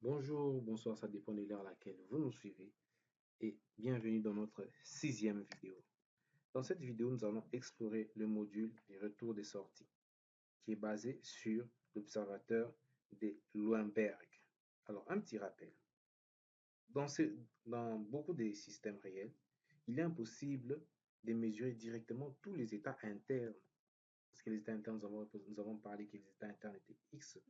Bonjour, bonsoir, ça dépend de l'heure à laquelle vous nous suivez et bienvenue dans notre sixième vidéo. Dans cette vidéo, nous allons explorer le module des retours des sorties qui est basé sur l'observateur de Loemberg. Alors, un petit rappel. Dans beaucoup des systèmes réels, il est impossible de mesurer directement tous les états internes. Parce que les états internes, nous avons parlé que les états internes étaient xt.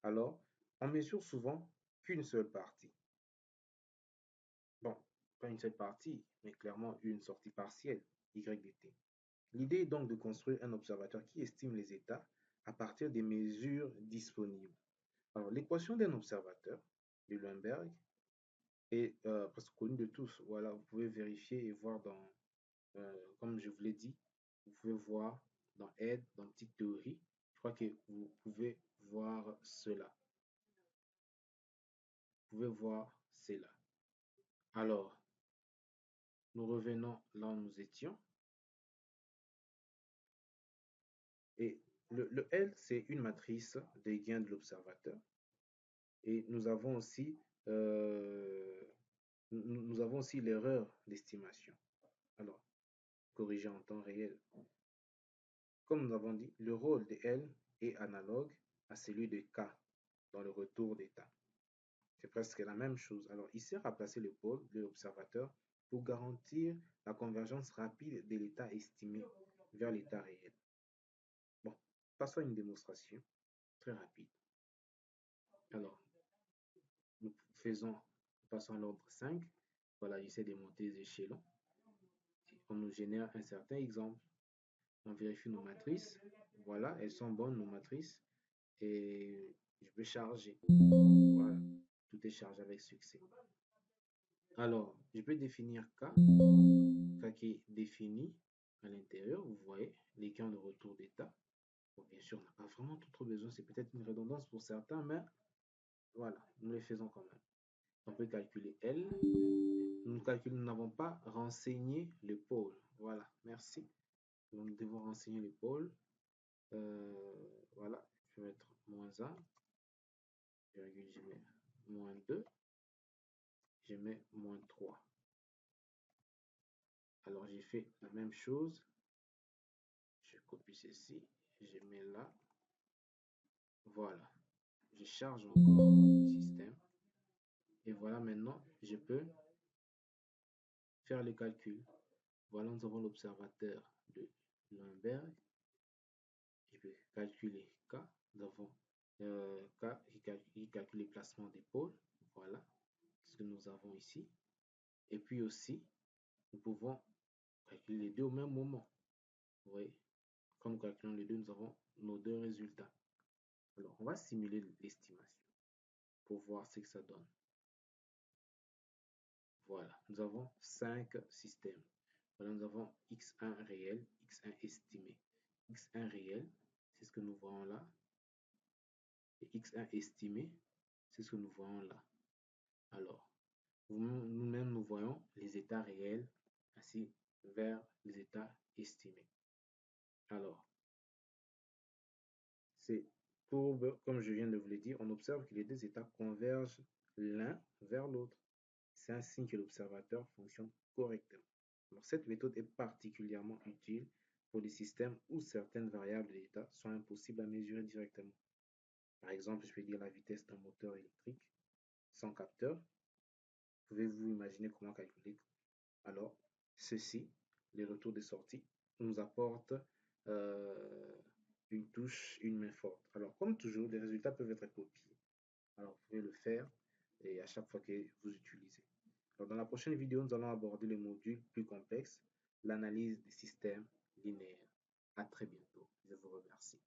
Alors, on mesure souvent qu'une seule partie. Bon, pas une seule partie, mais clairement une sortie partielle, y de t. L'idée est donc de construire un observateur qui estime les états à partir des mesures disponibles. Alors, l'équation d'un observateur de Loemberg est presque connue de tous. Voilà, vous pouvez vérifier et voir comme je vous l'ai dit, vous pouvez voir dans Aide, dans Petite théorie, je crois que vous pouvez voir cela. Vous pouvez voir cela. Alors, nous revenons là où nous étions. Et le L, c'est une matrice des gains de l'observateur. Et nous avons aussi l'erreur d'estimation. Alors, corriger en temps réel. Comme nous avons dit, le rôle de L est analogue à celui de K dans le retour d'état. C'est presque la même chose. Alors, il sert à placer le pôle de l'observateur pour garantir la convergence rapide de l'état estimé vers l'état réel. Bon, passons à une démonstration très rapide. Alors, nous passons à l'ordre 5. Voilà, j'essaie de monter les échelons. On nous génère un certain exemple. On vérifie nos matrices. Voilà, elles sont bonnes, nos matrices. Et je peux charger. Voilà, tout est chargé avec succès. Alors, je peux définir K. K qui est défini à l'intérieur. Vous voyez, les camps de retour d'état. Bon, bien sûr, on n'a pas vraiment trop besoin. C'est peut-être une redondance pour certains, mais voilà, nous les faisons quand même. On peut calculer L. Nous n'avons pas renseigné le pôle. Voilà, merci. Donc, nous devons renseigner le pôle. Voilà, je vais mettre -1, virgule, je mets -2, je mets -3. Alors, j'ai fait la même chose. Je copie ceci, je mets là. Voilà, je charge encore le système. Et voilà, maintenant, je peux faire le calcul. Voilà, nous avons l'observateur de Loemberg. Je peux calculer K. Nous avons K qui calcule les placements des pôles. Voilà ce que nous avons ici. Et puis aussi, nous pouvons calculer les deux au même moment. Vous voyez, quand nous calculons les deux, nous avons nos deux résultats. Alors, on va simuler l'estimation pour voir ce que ça donne. Voilà, nous avons 5 systèmes. Voilà, nous avons X1 réel, X1 estimé. X1 réel, c'est ce que nous voyons là. Et X1 estimé, c'est ce que nous voyons là. Alors, nous-mêmes, nous voyons les états réels ainsi vers les états estimés. Alors, ces courbes, comme je viens de vous le dire, on observe que les deux états convergent l'un vers l'autre. C'est un signe que l'observateur fonctionne correctement. Alors, cette méthode est particulièrement utile pour des systèmes où certaines variables d'état sont impossibles à mesurer directement. Par exemple, je peux dire la vitesse d'un moteur électrique sans capteur. Pouvez-vous imaginer comment calculer? Alors, ceci, les retours des sorties, nous apportent une touche, une main forte. Alors, comme toujours, les résultats peuvent être copiés. Alors, vous pouvez le faire et à chaque fois que vous utilisez. Alors, dans la prochaine vidéo, nous allons aborder les modules plus complexes, l'analyse des systèmes linéaires. À très bientôt. Je vous remercie.